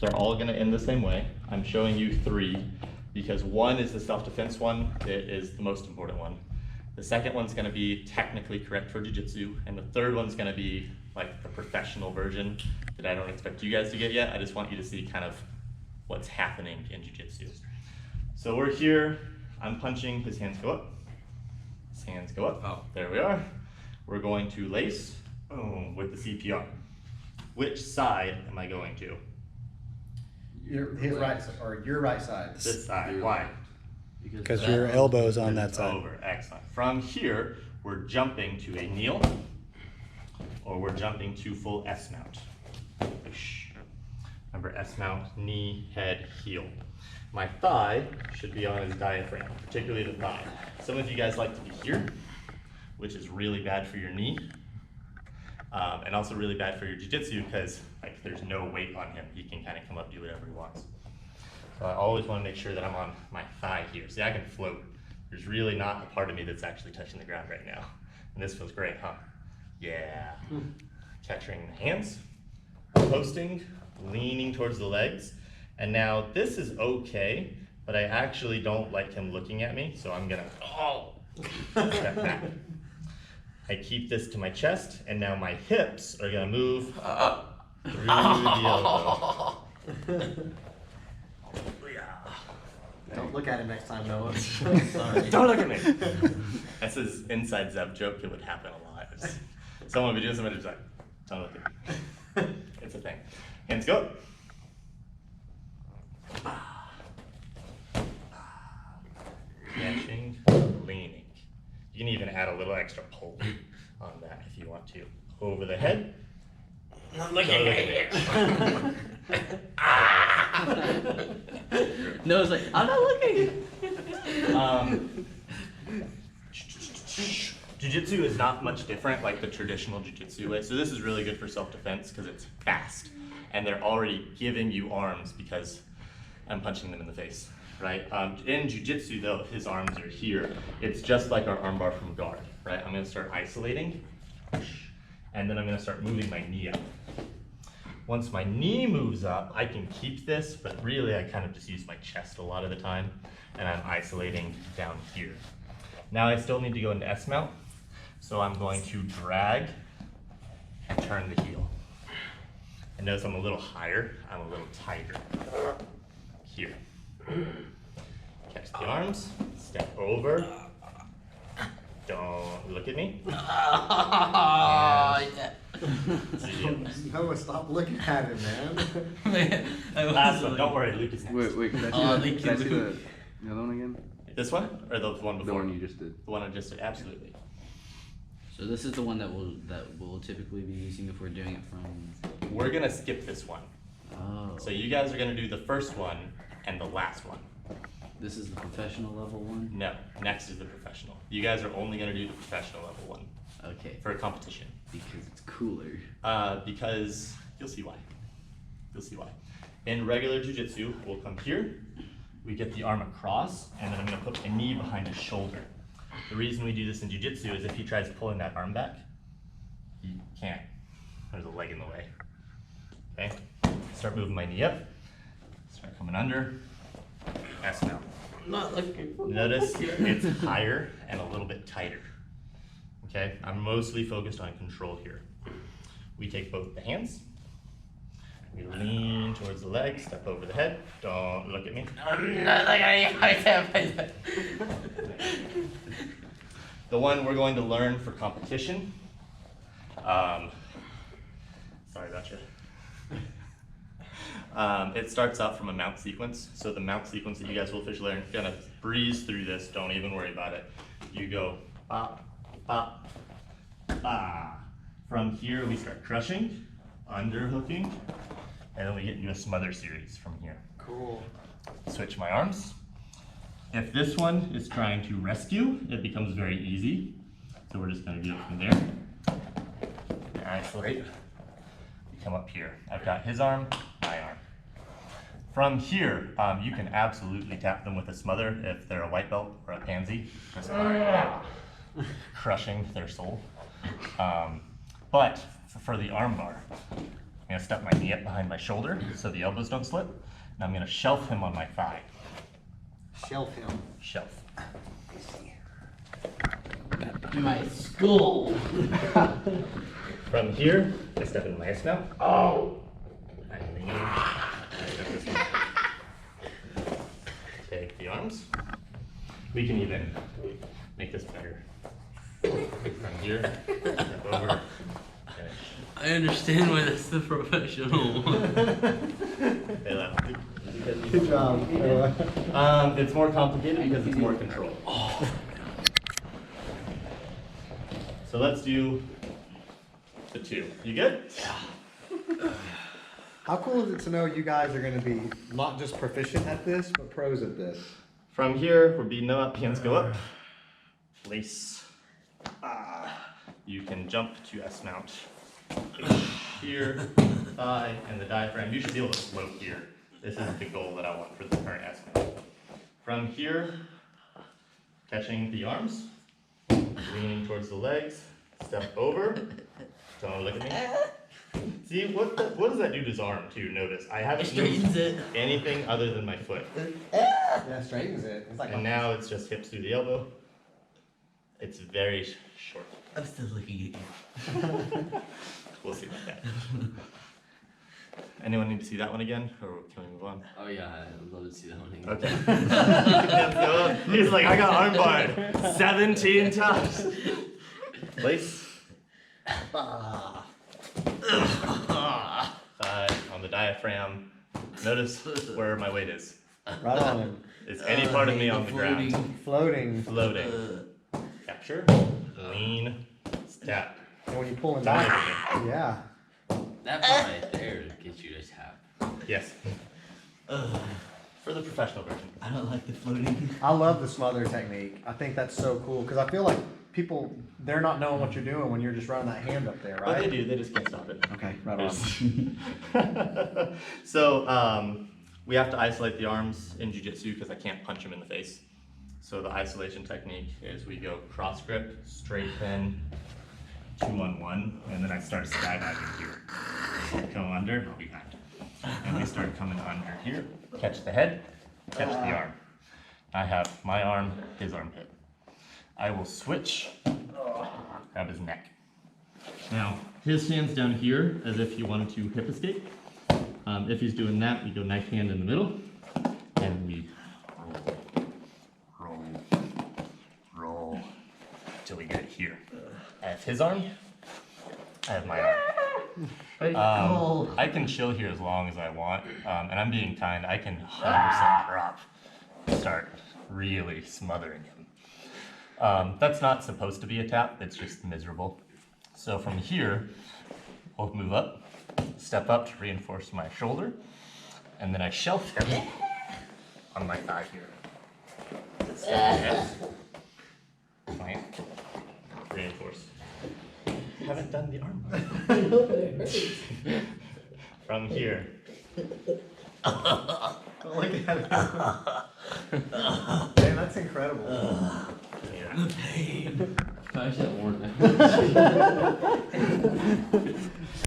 They're all gonna end the same way. I'm showing you 3 because 1 is the self-defense one. It is the most important one. The second one's gonna be technically correct for jiu-jitsu, and the third one's gonna be like the professional version that I don't expect you guys to get yet. I just want you to see kind of what's happening in jiu-jitsu. So we're here, I'm punching, his hands go up. His hands go up, Oh. There we are. We're going to lace, boom, with the CPR. Which side am I going to? His right side, or your right side. This side, why? Because your elbow's on that side. Over, excellent. From here, we're jumping to a kneel, or we're jumping to full S mount. Remember S mount, knee, head, heel. My thigh should be on his diaphragm, particularly the thigh. Some of you guys like to be here, which is really bad for your knee, and also really bad for your jiu-jitsu because like there's no weight on him. He can kind of come up, do whatever he wants. So I always want to make sure that I'm on my thigh here. See, I can float. There's really not a part of me that's actually touching the ground right now. And this feels great, huh? Yeah. Capturing the hands, posting, leaning towards the legs. And now this is okay, but I actually don't like him looking at me, so I'm gonna, step back. I keep this to my chest, and now my hips are gonna move through the elbow. Don't look at him next time, Noah. Sorry. Don't look at me. That's his inside Zev joke. It would happen a lot. Someone would be doing something, just like, don't look at me. It's a thing. Hands go. Catching, leaning. You can even add a little extra pull on that if you want to. Over the head. Not looking at me. No, it's like, I'm not looking. Jiu-jitsu is not much different like the traditional jiu-jitsu way. So this is really good for self-defense because it's fast. And they're already giving you arms because I'm punching them in the face, right? In jiu-jitsu though, his arms are here. It's just like our armbar from guard, right? I'm gonna start isolating, and then I'm gonna start moving my knee up. Once my knee moves up, I can keep this, but really I kind of just use my chest a lot of the time, and I'm isolating down here. Now I still need to go into S mount, so I'm going to drag and turn the heel. And notice I'm a little higher, I'm a little tighter. Here. Catch the arms, step over. Don't look at me. Noah, stop looking at him, man. Last one, don't worry, Luke is next. Wait, can I see the other one again? This one, or the one before? The one you just did. The one I just did, absolutely. So this is the one that we'll typically be using if we're doing it from. We're gonna skip this one. Oh. So you guys are gonna do the first one and the last one. This is the professional level one. No, next is the professional. You guys are only gonna do the professional level one Okay. for a competition. Because it's cooler. Because you'll see why. You'll see why. In regular jiu-jitsu, we'll come here, we get the arm across, and then I'm gonna put my knee behind his shoulder. The reason we do this in jiu-jitsu is if he tries pulling that arm back, he can't. There's a leg in the way. Okay? Start moving my knee up, start coming under, S mount. Not looking. Notice it's higher and a little bit tighter. Okay, I'm mostly focused on control here. We take both the hands, we lean towards the legs, step over the head, don't look at me. The one we're going to learn for competition, sorry about you. It starts out from a mount sequence. So the mount sequence that you guys will officially learn, you're gonna breeze through this, don't even worry about it. You go bop, bop, ah. From here we start crushing, underhooking, and then we get into a smother series from here. Cool. Switch my arms. If this one is trying to rescue, it becomes very easy. So we're just gonna do it from there. Isolate. We come up here. I've got his arm, my arm. From here, you can absolutely tap them with a smother if they're a white belt or a pansy. Just crushing their soul. But for the arm bar, gonna step my knee up behind my shoulder so the elbows don't slip. And I'm gonna shelf him on my thigh. Shelf him. Shelf. My skull. From here, I step in my S now. Oh! I lean. I step this way. Take the arms. We can even make this better. From here, step over, finish. I understand why that's the professional one. They left. Good job. It's more complicated because it's more control. So let's do the 2. You good? How cool is it to know you guys are gonna be not just proficient at this, but pros at this? From here, we're beating them up, hands go up. Lace. You can jump to S mount. Here, thigh, and the diaphragm. You should be able to float here. This is the goal that I want for the current S mount. From here, catching the arms, leaning towards the legs, step over. Don't look at me. See, what does that do to his arm too? Notice, I haven't Straightens moved it. anything other than my foot. Yeah, straightens it. It's like And now it's just hips through the elbow. It's very short. I'm still looking at you. We'll see about that. Anyone need to see that one again, or can we move on? Oh yeah, I'd love to see that one again. Okay. Let's go. He's like, I got armbarred 17 times. Lace. Thigh on the diaphragm. Notice where my weight is. right on him. Is any part of me on the ground? Floating. Floating. Capture. Lean. Step. And when you pull him Dive back, again. yeah. That part right there gets you to tap. Yes. For the professional version. I don't like the floating. I love the smother technique. I think that's so cool because I feel like people, they're not knowing what you're doing when you're just running that hand up there, Well, right? they do. They just can't stop it. Okay, right on. So we have to isolate the arms in jiu-jitsu because I can't punch them in the face. So the isolation technique is we go cross grip, straight pin, 2-on-1, and then I start skydiving here. Come under, behind. And we start coming under here, catch the head, catch the arm. I have my arm, his armpit. I will switch, grab his neck. Now, his hand's down here as if he wanted to hip escape. If he's doing that, we go knife hand in the middle, and we roll, till we get here. I have his arm, I have my arm. I can chill here as long as I want, and I'm being kind. I can 100% drop and start really smothering him. That's not supposed to be a tap, it's just miserable. So from here, I'll move up, step up to reinforce my shoulder, and then I shelf him on my thigh here. Plant, reinforce. I haven't done the arm. From here. Look at it. Man, that's incredible. Yeah. Gosh, that worked.